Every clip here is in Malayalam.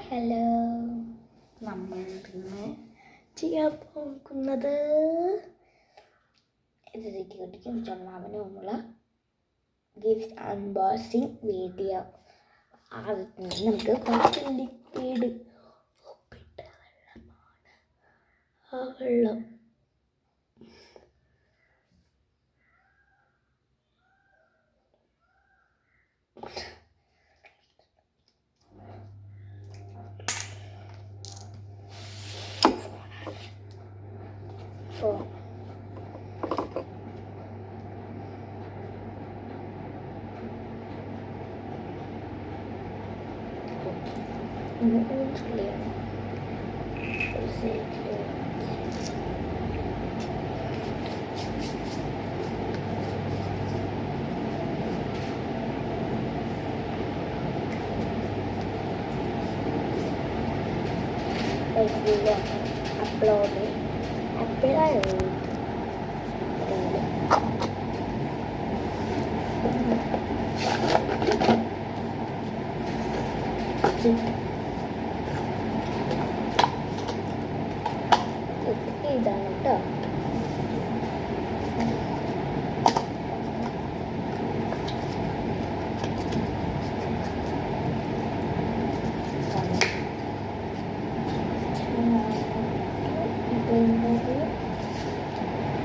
ഹലോ, നമ്മൾ ഇന്ന് ചെയ്യാൻ പോകുന്നത് കുട്ടിക്കും ജന്മാവനുമുള്ള ഗിഫ്റ്റ് അൺബോക്സിങ് വീഡിയോ. ആദ്യം നമുക്ക് കുറച്ച് ലിക്വിഡ് ഉപ്പിട്ട വെള്ളമാണ്. ആ വെള്ളം അപ്ലോഡ്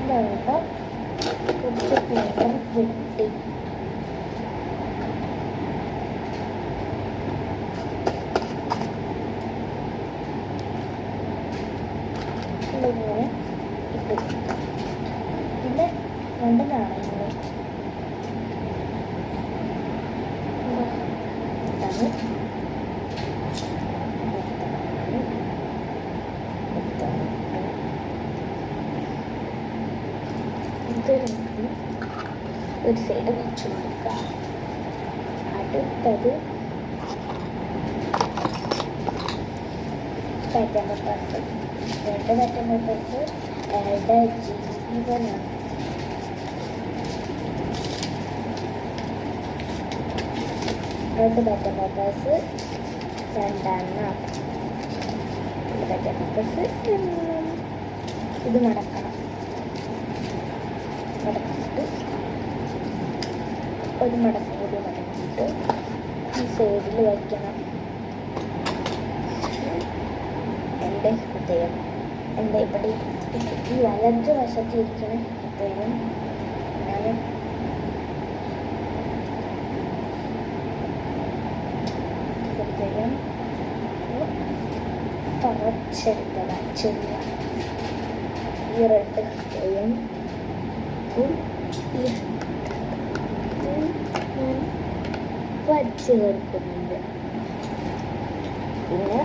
ഇതാണ് കേട്ടോ. വെട്ടി ഇങ്ങനെ ഇട്ടു. പിന്നെ രണ്ട് നാണയങ്ങൾ ഒരു സൈഡ് വെച്ച് കൊടുക്കുക. അടുത്തത് പാറ്റേൺ പേപ്പേഴ്സ്, രണ്ട് പാറ്റേൺ പേപ്പേഴ്സ് ജീവനാണ്. രണ്ട് പാറ്റേൺ പേപ്പേഴ്സ് രണ്ടെണ്ണം. രണ്ട് പാറ്റേൺ പേപ്പേഴ്സ് ഇത് മടക്കണം. മടക്കിയിട്ട് ഒരു മടക്ക് കൂടി മടക്കിയിട്ട് ഈ സൈഡിൽ വയ്ക്കണം. എൻ്റെ ഹൃദയം എൻ്റെ ഇവിടെ ഈ വലത് വശത്തിരിക്കണ ഹൃദയം ഞാൻ ഹൃദയം പറിച്ചെടുത്തതാണ്. ചെറിയ ഈ റെഡ് ഹൃദയം വച്ച് കൊടുക്കുന്നുണ്ട്. പിന്നെ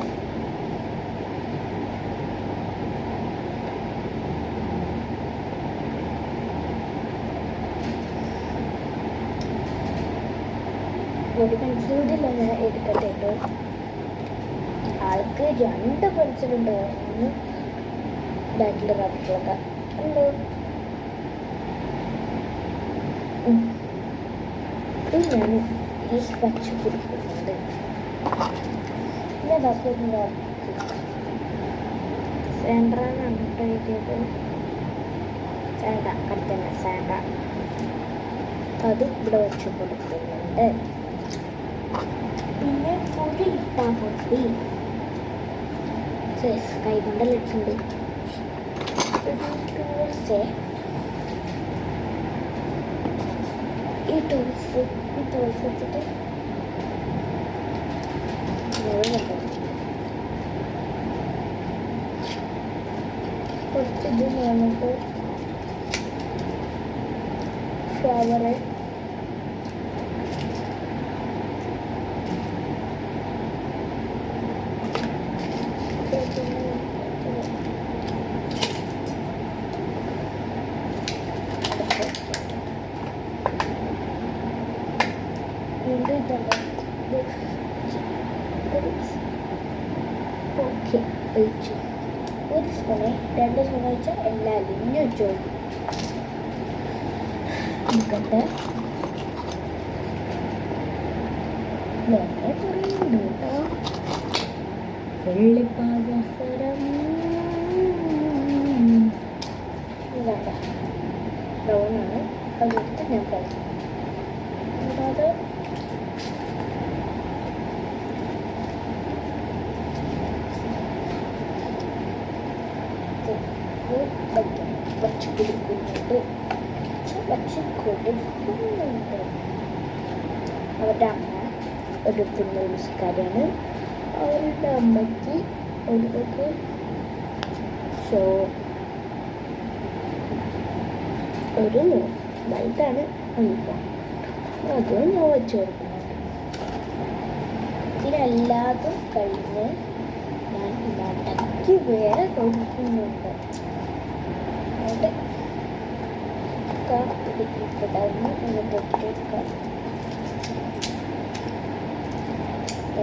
ഒരു പെൻസിലൂടെ ഞാൻ എടുക്കട്ടെ കേട്ടോ. ആൾക്ക് രണ്ട് പെൻസിലുണ്ട്. ഒന്ന് ബാക്കിൽ റബ്ബറൊക്കെ ഉണ്ടോ. ഞാൻ ഈ വച്ച് കൊടുക്കുന്നുണ്ട്. പിന്നെ സാൻഡ്രാന്നാണ് കേട്ടോ എഴുതിയത്. സാൻഡ അടുത്തന്നെ സാൻഡ. അത് ഇവിടെ വെച്ച് കൊടുക്കുന്നുണ്ട്. പിന്നെ പൊടി ഇട്ടാ പൊടി കൈ കൊണ്ടല്ല ഇട്ടുണ്ട്. ഈ ടൂൾസ് വെച്ചിട്ട് കുറച്ച് ഇത് നമുക്ക് ഫ്ലവറ് ഓക്കെ ഒഴിച്ചു. ഒരു സ്പൂണ് രണ്ട് സ്പൂൺ ഒഴിച്ചാൽ എല്ലാ അലിഞ്ഞു വെച്ചു. എന്നിട്ട് വേറെ കുറേ ഉണ്ട് കേട്ടോ. വെള്ളിപ്പാദസരം ഇതാണ്ട ബ്രൗണാണ്. അതെടുത്ത് ഞാൻ കളയും. കൂടാതെ വച്ച് കൊടുക്കുന്നുണ്ട്. അവരുടെ അമ്മ ഒരു തുന്നൽ മിസ്കാരിയാണ്. അവരുടെ അമ്മയ്ക്ക് ഒരു ഷോ ഒരു വലുതാണ് അല്പം അത് ഞാൻ വെച്ച് കൊടുക്കുന്നുണ്ട്. ഇതിനെല്ലാതും കഴിഞ്ഞ് ഞാൻ മടക്കി വേറെ കൊടുക്കുന്നുണ്ട്. അവിടെ പിടിക്കപ്പെടാവുന്ന ഒന്ന് പൊട്ടിയെടുക്കുക.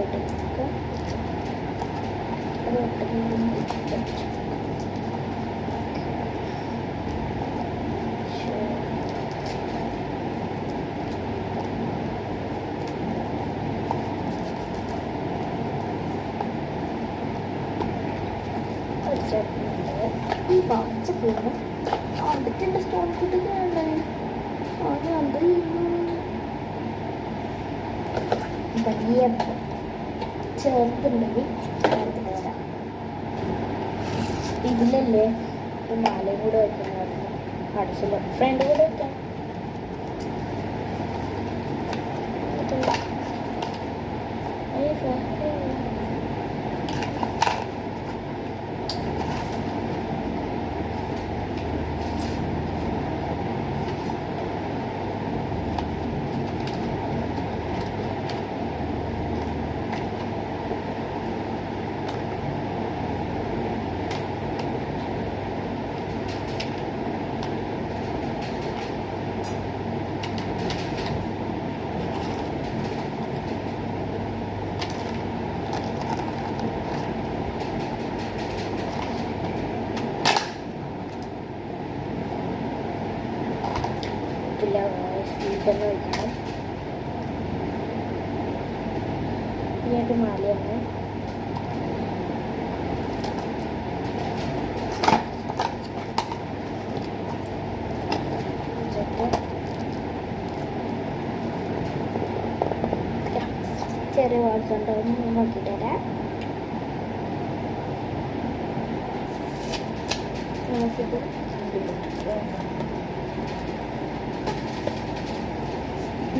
എടുക്കുക ഈ വാച്ച് പോകുമ്പോൾ അവിടുത്തെ സ്റ്റോൺ കിട്ടുകയാണ്. അത് അത് വലിയ ചേർത്തുണ്ടെങ്കിൽ ചേർത്ത് വരാം. ഇതിലല്ലേ ഈ മാലയും കൂടെ വയ്ക്കുന്നതായിരുന്നു. അടിച്ചില്ല ഫ്രണ്ട് കൂടെ വയ്ക്കാം. സ്വീറ്റെന്ന് വയ്ക്കണം. ഇനിയൊരു മാലയാണ്. ചെറിയ വാട്സ് ഉണ്ടാവും. നോക്കിയിട്ട് തരാം. നമുക്കിത്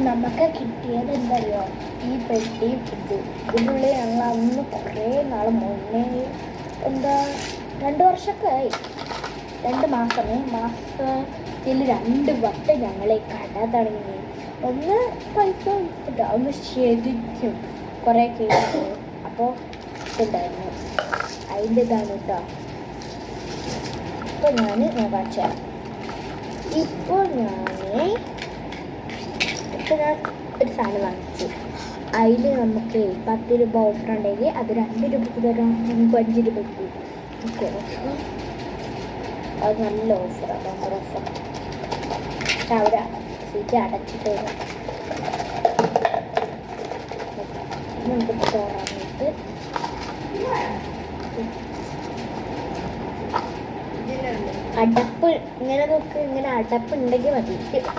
നമുക്ക് കിട്ടിയത് എന്തറിയോ, ഈ പെട്ടി ഇതിനുള്ളിൽ ഞങ്ങൾ അന്ന് കുറേ നാൾ മുന്നേ എന്താ 2 വർഷമൊക്കെ ആയി. 2 മാസത്തിൽ 2 വട്ടം ഞങ്ങൾ കട തുടങ്ങി. ഒന്ന് പൈസ കിട്ടുക, ഒന്ന് ശരിക്കും കുറേ കേസ് അപ്പോൾ ഇതുണ്ടായിരുന്നു. അതിൻ്റെ ഇതാണ് കേട്ടോ. ഇപ്പോൾ ഞാൻ കാണിച്ചു തരാം. ഇപ്പോൾ ഞാൻ ഒരു സാധനം വാങ്ങിച്ചു. അതിൽ നമുക്ക് 10 രൂപ ഓഫർ ഉണ്ടെങ്കിൽ അത് 2 രൂപയ്ക്ക് തരാം, നമുക്ക് 5 രൂപയ്ക്ക്. ഓക്കെ, അത് നല്ല ഓഫറാണ്, ബമ്പർ ഓഫർ. പക്ഷെ അവിടെ സീറ്റ് അടച്ചിട്ട് നമുക്ക് തോന്നാനായിട്ട് അടപ്പ് ഇങ്ങനെ നോക്ക്. ഇങ്ങനെ അടപ്പ് ഉണ്ടെങ്കിൽ മതി.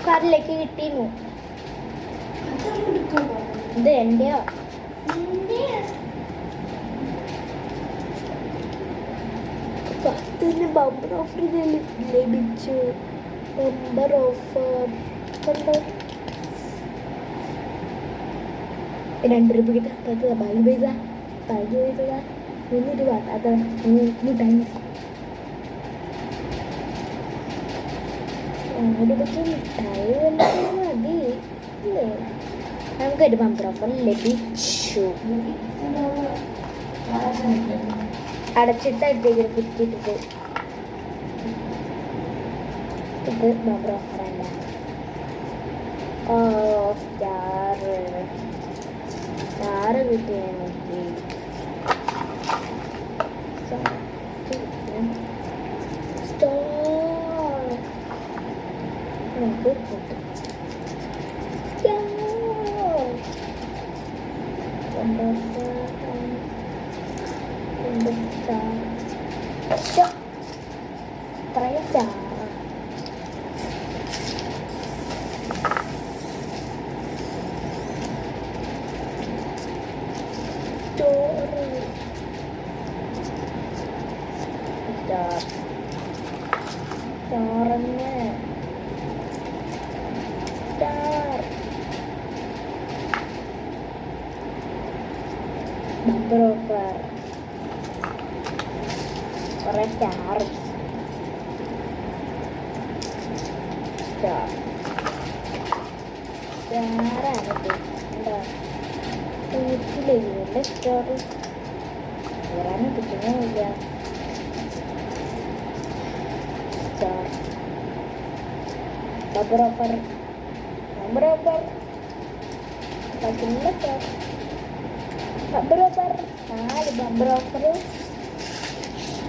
കാറിലേക്ക് കിട്ടിയിരുന്നു. ഇത് എൻ്റെയോ? ഫസ്റ്റിന് ബമ്പർ ഓഫർ ലഭിച്ചു. ബമ്പർ ഓഫർ കണ്ടോ? 2 രൂപ കിട്ടാത്തത് ബാഗ് പൈസ 3 രൂപ അത് മിഠായി. 1 രൂപയ്ക്ക് മിഠായി വല്ലതും മതി അല്ലേ? നമുക്കൊരു ബമ്പർ ഓഫർ ലഭിച്ചു. അടച്ചിട്ടായിട്ട് കുറ്റിയിട്ടത്. ഇത് ബമ്പർ ഓഫറല്ല. സ്റ്റാറ് കിട്ടിയ നോക്കി. നമുക്ക് കിട്ടും. കുറെ സ്റ്റാർ സ്റ്റാറാണ് എന്താ വീട്ടിലെ സ്റ്റാർ വരാനും കിട്ടുന്നില്ല. സ്റ്റാർ ബമ്പർ ഓഫർ പറ്റുന്ന star bumper offer 4 bumper offer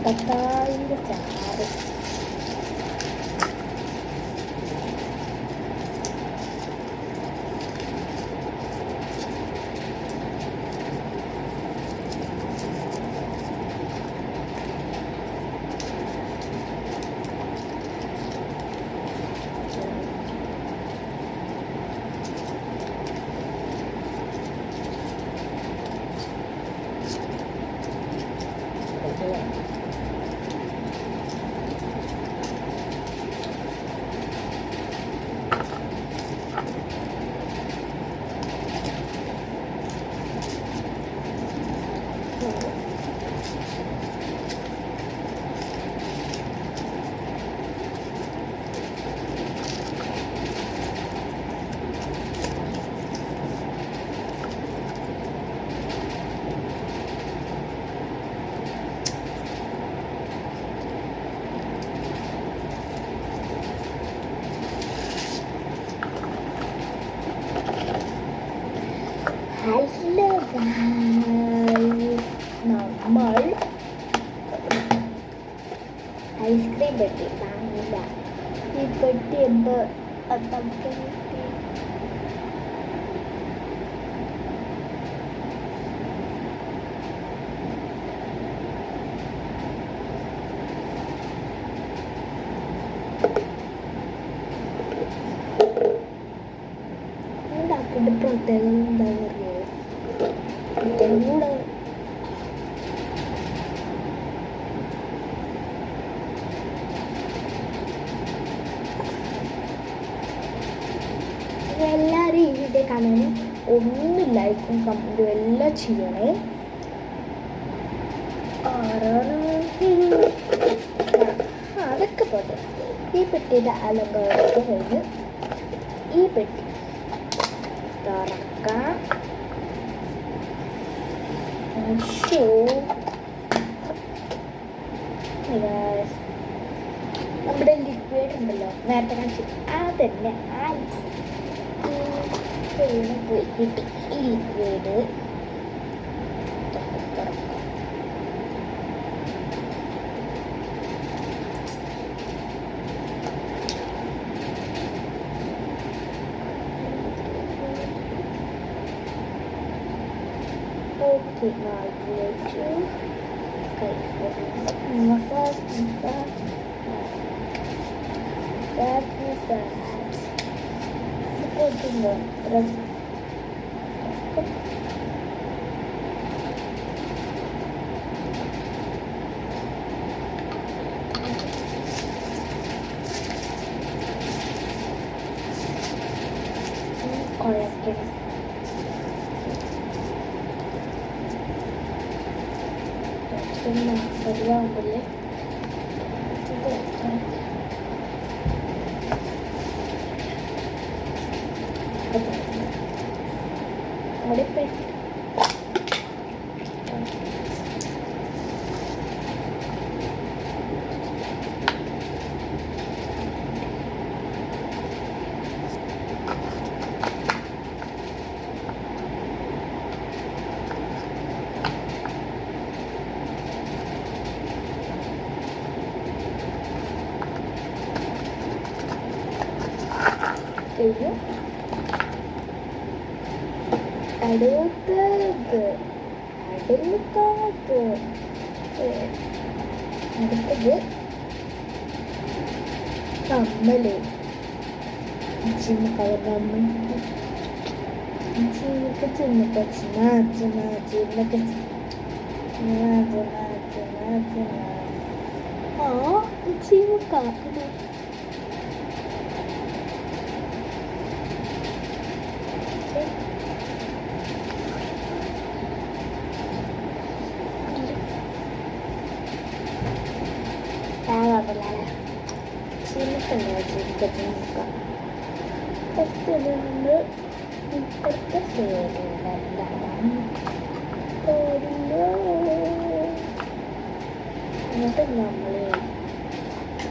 10,000 star. Hello നമ്മൾ ഐസ്ക്രീം പെട്ടി വാങ്ങില്ല. ഈ പെട്ടി എന്തോ ഉണ്ടാക്കേണ്ട പ്രത്യേകം എന്താ പറയുക കൂടെ എല്ലാവരും ഈ വീഡിയോ കാണാൻ ഒന്നും ലൈക്കും കമൻറ്റും എല്ലാം ചെയ്യണേ. അതൊക്കെ പോട്ടെ. ഈ പെട്ടിയുടെ അലങ്കാരമൊക്കെ കഴിഞ്ഞ് ഈ പെട്ടി തുറക്കാം. നമ്മുടെ ലിക്വിഡ് ഉണ്ടല്ലോ നേരത്തെ കാണിച്ചു അതന്നെ പോയി കിട്ടി. ഈ liquid okay, now I will to massage. പരിവാകുമ്പോഴേ അവിടെ പെട്ടി കഴിഞ്ഞു. അടുത്തത് അടുത്തത് കമ്മല്. ചിമ്മക്ക ചിമ്മക്ക ഇപ്പോഴത്തെ എന്നിട്ട് നമ്മൾ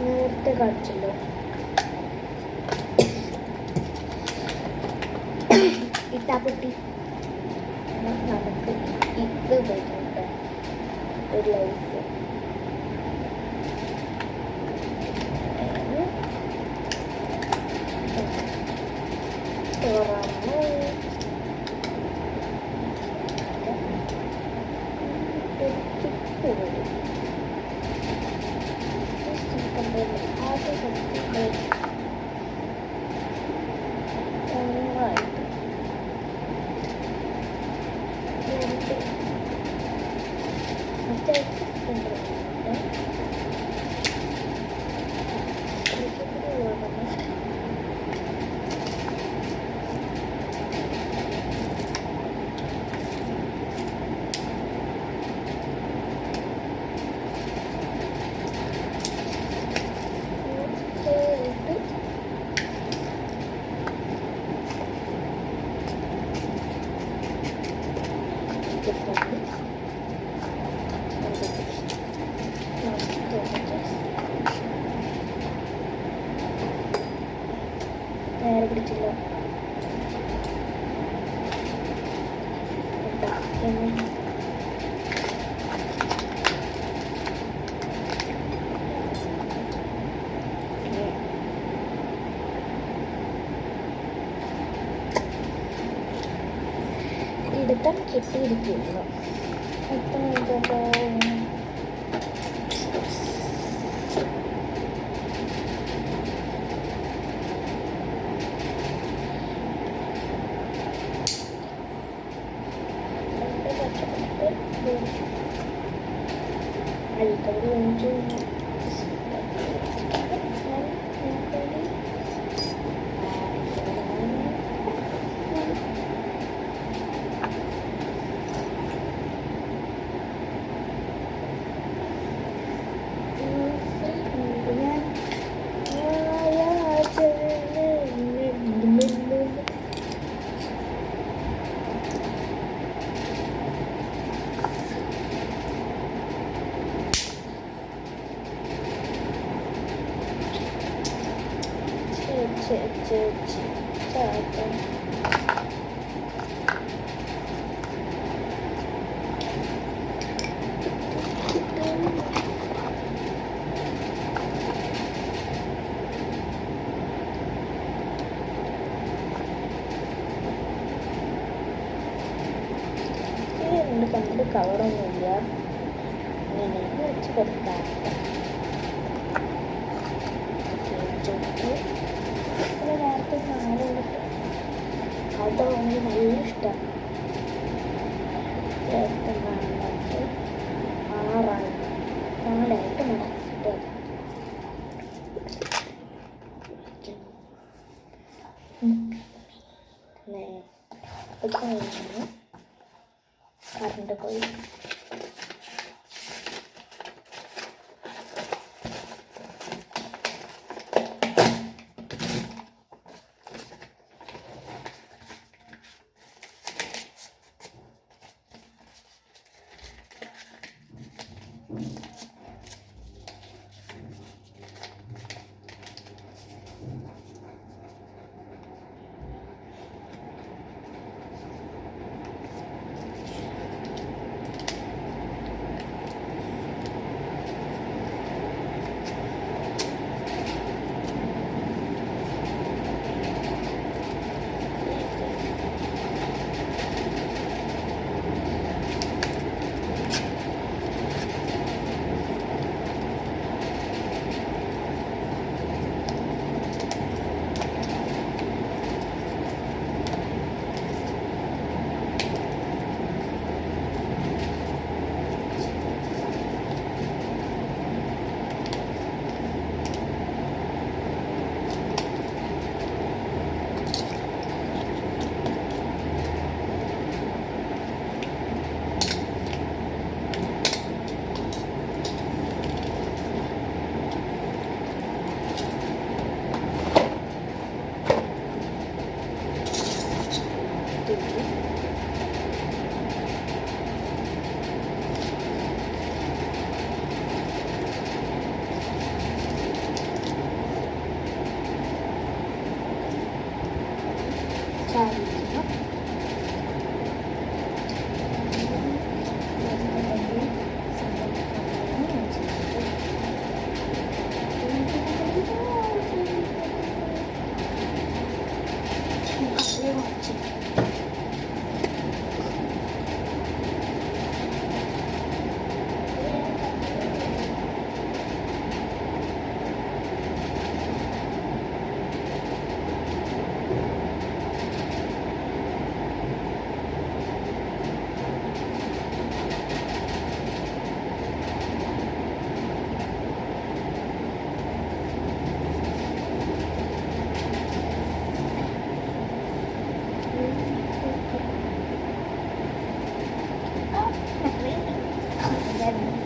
നേരത്തെ കളിച്ചല്ലോ ഇട്ടാപ്പൊട്ടി. നമുക്ക് ഇത് വരുന്നുണ്ട് ഒരു ലൈഫ്. നേരെ പിടിച്ചില്ല. ഇടുത്തം കിട്ടിയിരിക്കുന്നു. പണ്ട് കവറൊന്നുമില്ല, ഇങ്ങനെ വെച്ച് കൊടുക്കാം. നേരത്തെ നാലുണ്ട്, അതാണ് നല്ല ഇഷ്ടം. നേരത്തെ നാലിനകത്ത് 6 4ആയിട്ട് മടക്കിട്ട് കറണ്ട് പോയി. is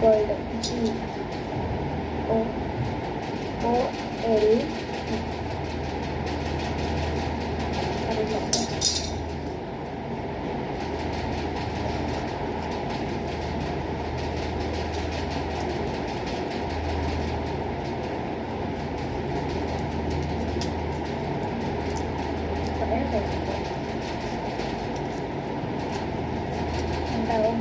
GOLDE എന്താവും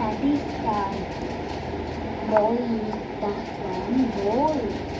That is boy is that one boy.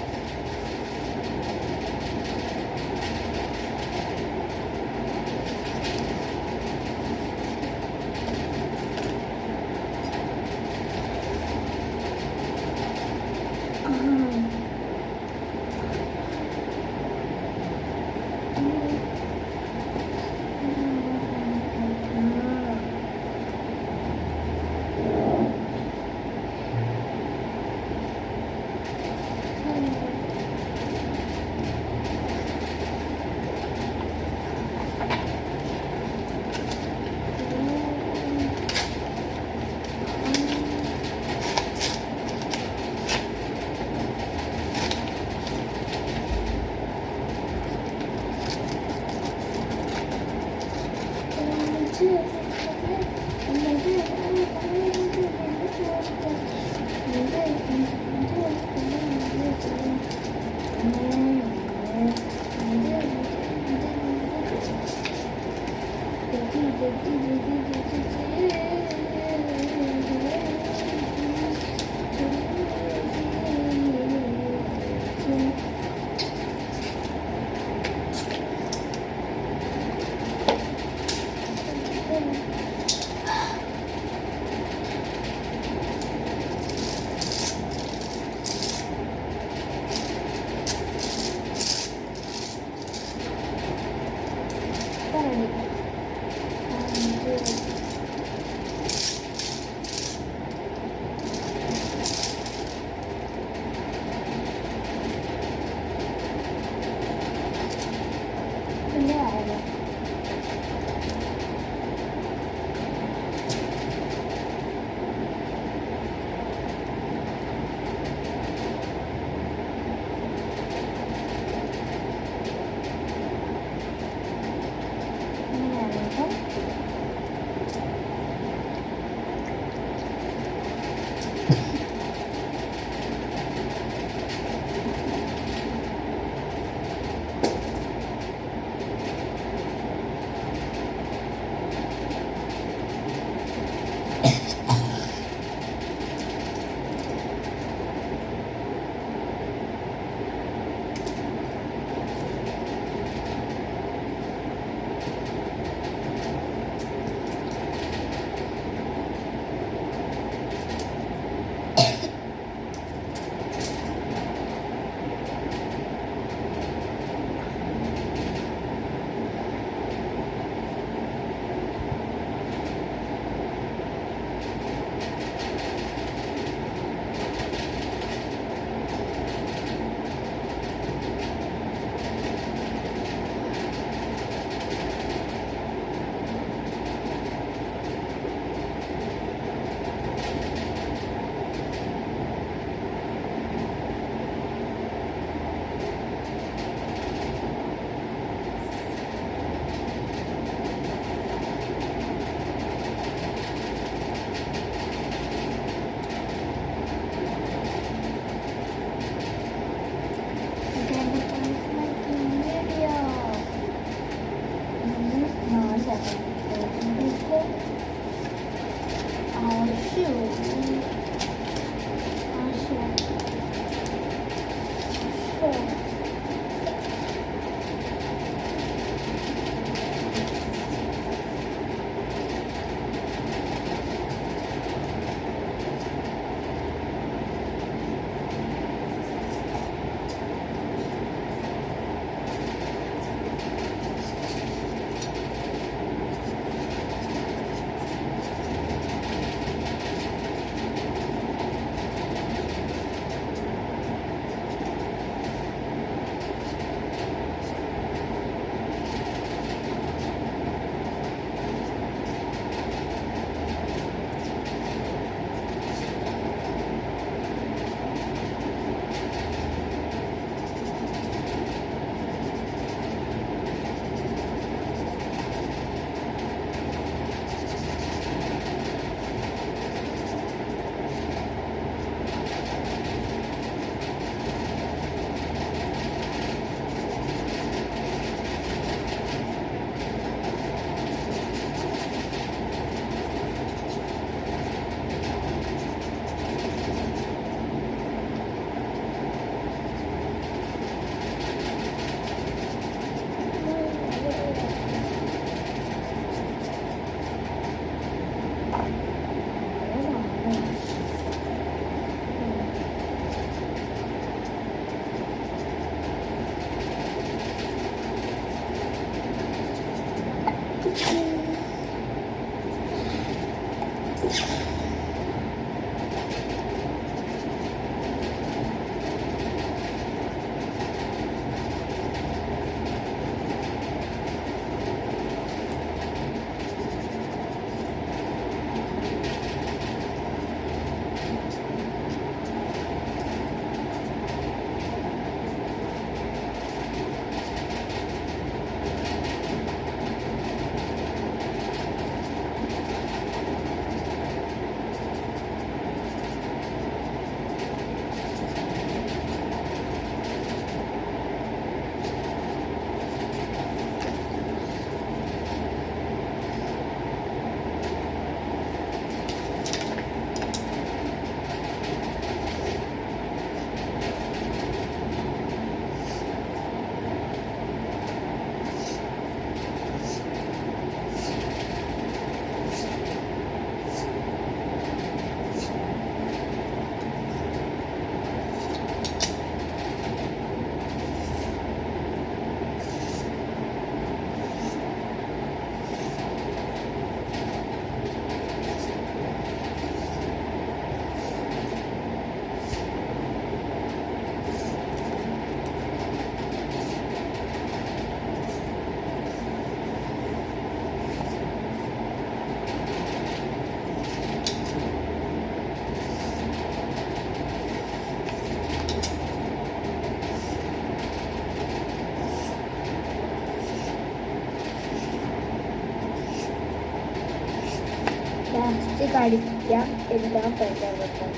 First കടിക്കാം എല്ലാം കഴിക്കാൻ പറ്റും.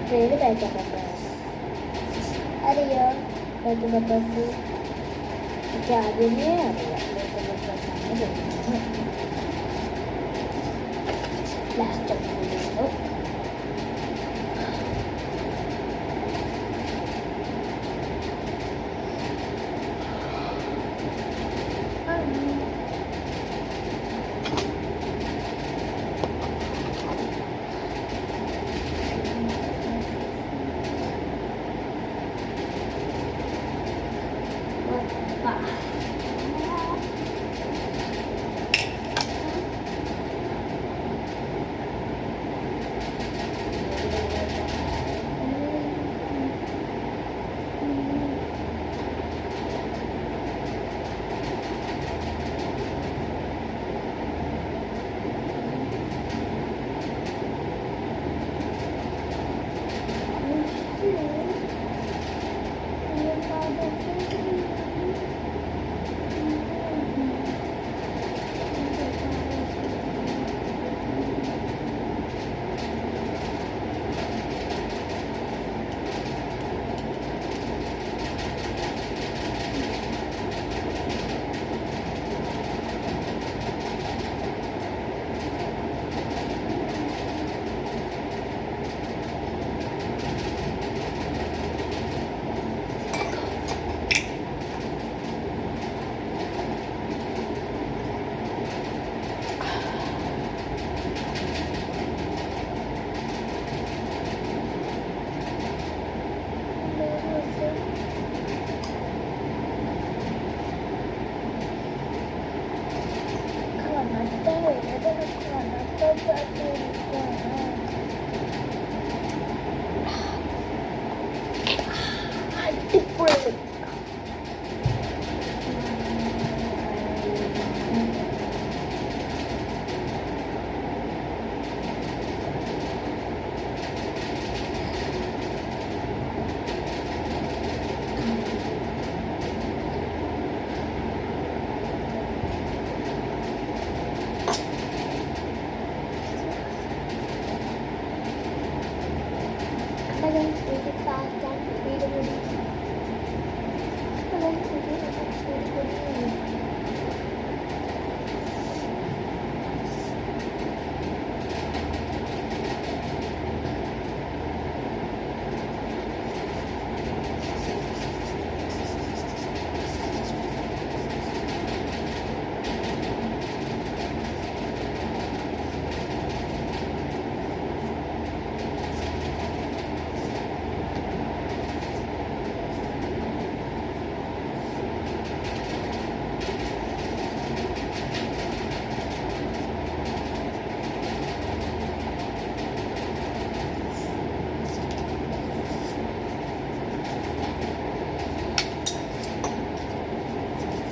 ട്രെയിന് കഴിക്കാൻ പറ്റും. അറിയോ കഴിക്കാൻ പറ്റാത്ത എനിക്ക് ആദ്യമേ അറിയാം. ലാസ്റ്റ് അടിപൊളി.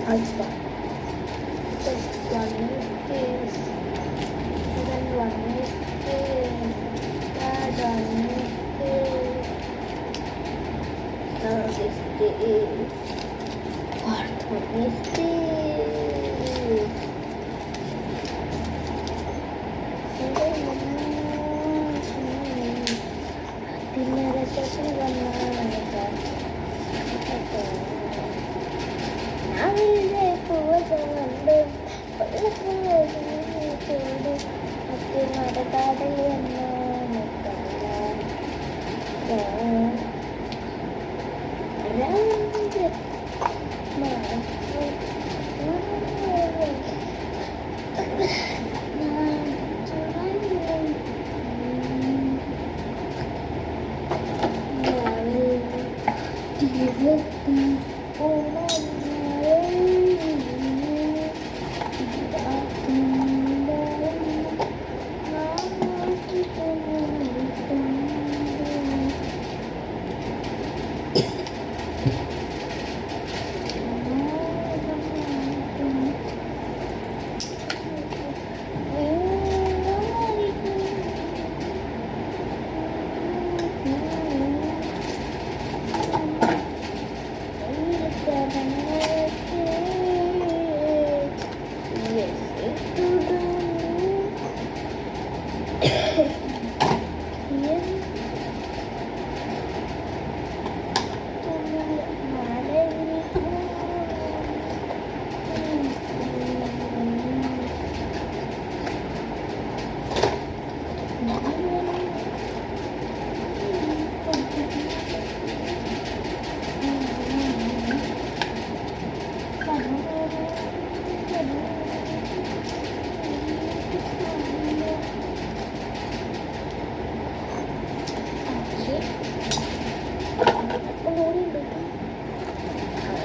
Alpha. Then one is this. Then one is this. Third one is this. Now this is. Fourth one is this. Dinner is just one.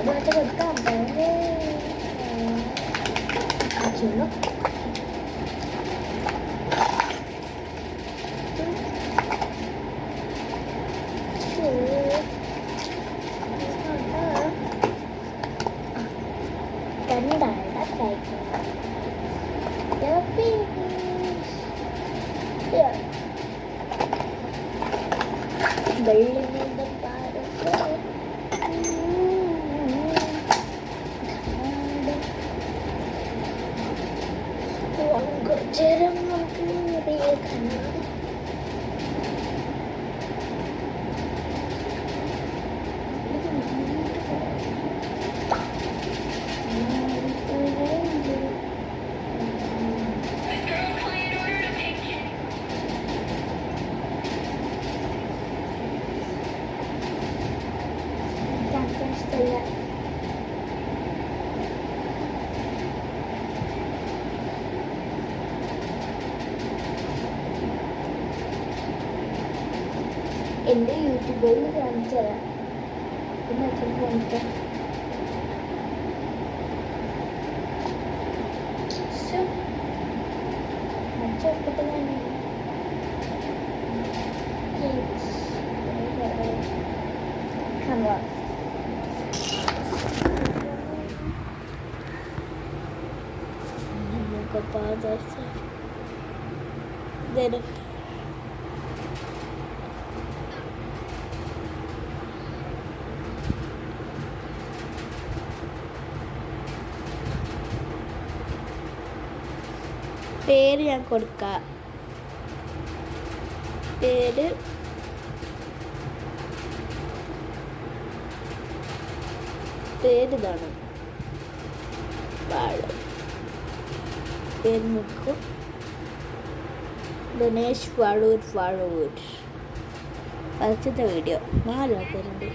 അത് കൊടുക്കാം ചെയ്യുന്നു. രണ്ടാളുടെ കഴിക്കുന്നു. വെള്ളി നീന്തം ചേരം നമുക്ക് നിറയെ കാണാം. എൻ്റെ യൂട്യൂബിൽ കാണിച്ചു തരാം. പിന്നെ അച്ഛൻ കാണിക്കാം. അച്ഛപ്പത്തെ പേര് ഞാൻ കൊടുക്കാം. പേര് ഇതാണ്. പേര് നോക്കൂ. ദിനേശ് വാഴൂർ. അടുത്ത വീഡിയോ 4 പേരുണ്ട്.